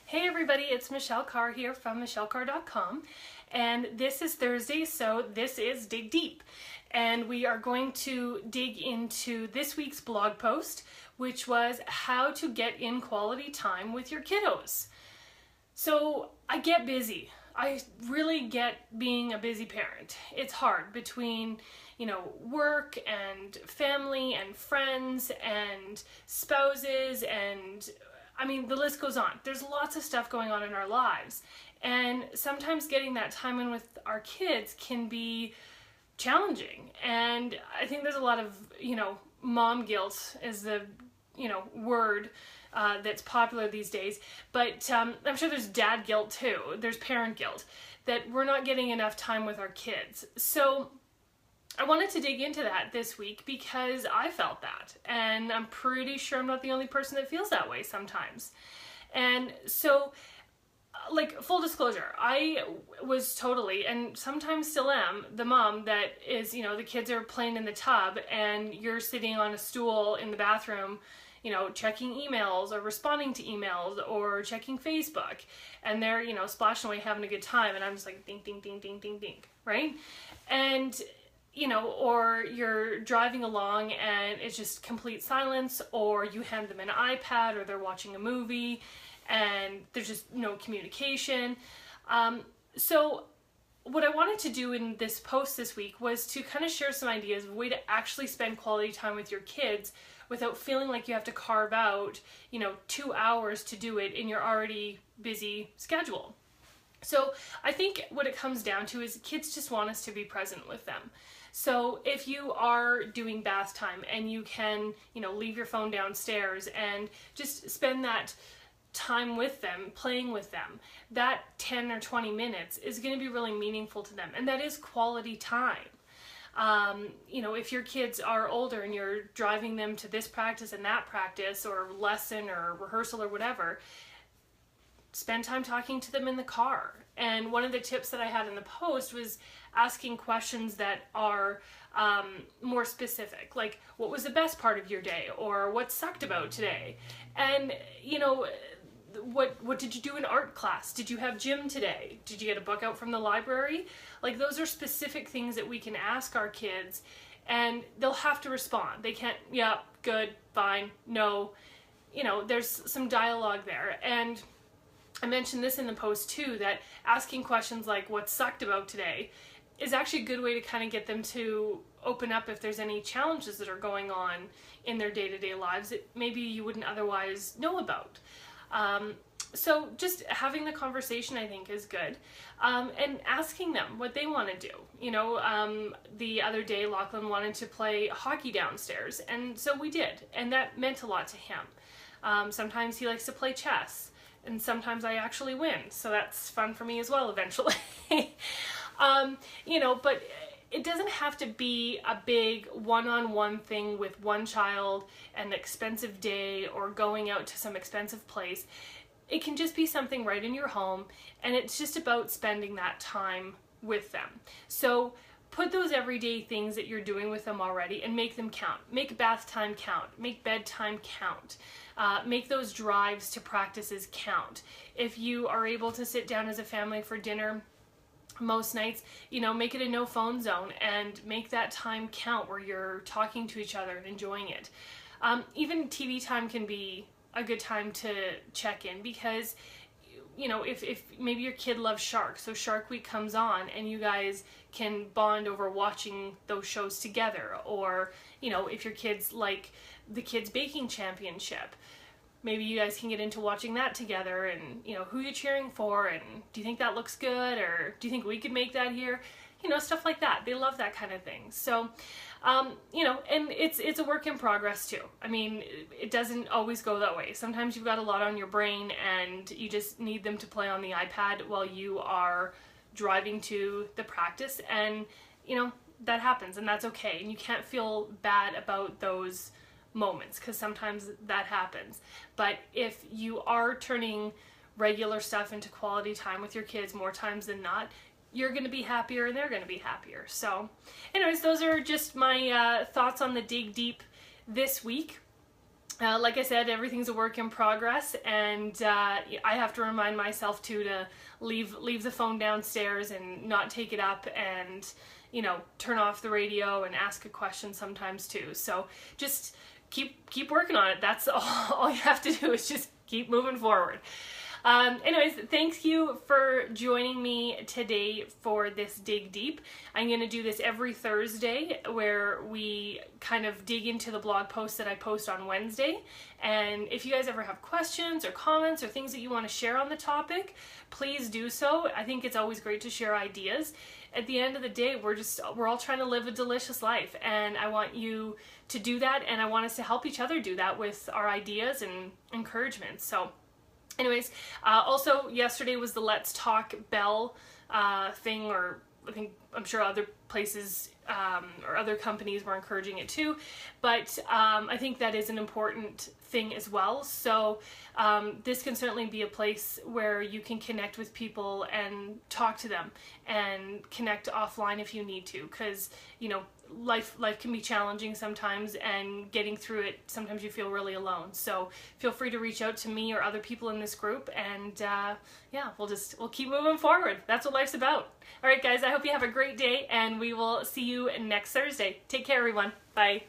Hey everybody, it's Michelle Carre here from michellecarre.com, and this is Thursday, so this is Dig Deep. And we are going to dig into this week's blog post, which was how to get in quality time with your kiddos. So I get busy. I really get being a busy parent. It's hard between, work and family and friends and spouses and the list goes on. There's lots of stuff going on in our lives. And sometimes getting that time in with our kids can be challenging. And I think there's a lot of, mom guilt is the, word that's popular these days. But I'm sure there's dad guilt too. There's parent guilt that we're not getting enough time with our kids. So I wanted to dig into that this week because I felt that, and I'm pretty sure I'm not the only person that feels that way sometimes. And so, full disclosure, I was totally, and sometimes still am, the mom that is, the kids are playing in the tub and you're sitting on a stool in the bathroom, checking emails or responding to emails or checking Facebook, and they're, splashing away having a good time, and I'm just like, ding, ding, ding, ding, ding, ding, right? And or you're driving along and it's just complete silence, or you hand them an iPad or they're watching a movie and there's just no communication. So what I wanted to do in this post this week was to kind of share some ideas of a way to actually spend quality time with your kids without feeling like you have to carve out, 2 hours to do it in your already busy schedule. So I think what it comes down to is kids just want us to be present with them. So if you are doing bath time and you can, leave your phone downstairs and just spend that time with them, playing with them, that 10 or 20 minutes is going to be really meaningful to them. And that is quality time. If your kids are older and you're driving them to this practice and that practice or lesson or rehearsal or whatever, spend time talking to them in the car. And one of the tips that I had in the post was asking questions that are more specific, like what was the best part of your day, or what sucked about today, and what did you do in art class? Did you have gym today? Did you get a book out from the library? Like, those are specific things that we can ask our kids, and they'll have to respond. They can't, yeah, good, fine, no. There's some dialogue there. And I mentioned this in the post too, that asking questions like what sucked about today is actually a good way to kind of get them to open up if there's any challenges that are going on in their day-to-day lives that maybe you wouldn't otherwise know about. So just having the conversation, I think, is good. And asking them what they want to do. The other day Lachlan wanted to play hockey downstairs, and so we did, and that meant a lot to him. Sometimes he likes to play chess, and sometimes I actually win, so that's fun for me as well eventually. But it doesn't have to be a big one-on-one thing with one child, an expensive day, or going out to some expensive place. It can just be something right in your home, and it's just about spending that time with them. So put those everyday things that you're doing with them already and make them count. Make bath time count. Make bedtime count. Make those drives to practices count. If you are able to sit down as a family for dinner most nights, make it a no phone zone and make that time count where you're talking to each other and enjoying it. Even TV time can be a good time to check in, because if maybe your kid loves Shark, so Shark Week comes on and you guys can bond over watching those shows together. Or, if your kids like the Kids Baking Championship, maybe you guys can get into watching that together, and, who you're cheering for, and do you think that looks good, or do you think we could make that here? Stuff like that. They love that kind of thing. So, and it's a work in progress too. It doesn't always go that way. Sometimes you've got a lot on your brain and you just need them to play on the iPad while you are driving to the practice, and, that happens, and that's okay. And you can't feel bad about those moments, because sometimes that happens. But if you are turning regular stuff into quality time with your kids more times than not, you're going to be happier and they're going to be happier. So anyways, those are just my thoughts on the Dig Deep this week. like I said, everything's a work in progress, and I have to remind myself too to leave the phone downstairs and not take it up, and you know, turn off the radio and ask a question sometimes too. So just keep working on it. That's all you have to do, is just keep moving forward. Anyways, thank you for joining me today for this Dig Deep. I'm going to do this every Thursday, where we kind of dig into the blog posts that I post on Wednesday. And if you guys ever have questions or comments or things that you want to share on the topic, please do so. I think it's always great to share ideas. At the end of the day, we're all trying to live a delicious life, and I want you to do that, and I want us to help each other do that with our ideas and encouragement. So anyways, also yesterday was the Let's Talk Bell thing, or I'm sure other places or other companies were encouraging it too, but I think that is an important thing as well. So this can certainly be a place where you can connect with people and talk to them and connect offline if you need to, because you know, life can be challenging sometimes, and getting through it, sometimes you feel really alone. So feel free to reach out to me or other people in this group, and yeah, we'll keep moving forward. That's what life's about. All right guys, I hope you have a great day, and we will see you next Thursday. Take care everyone. Bye.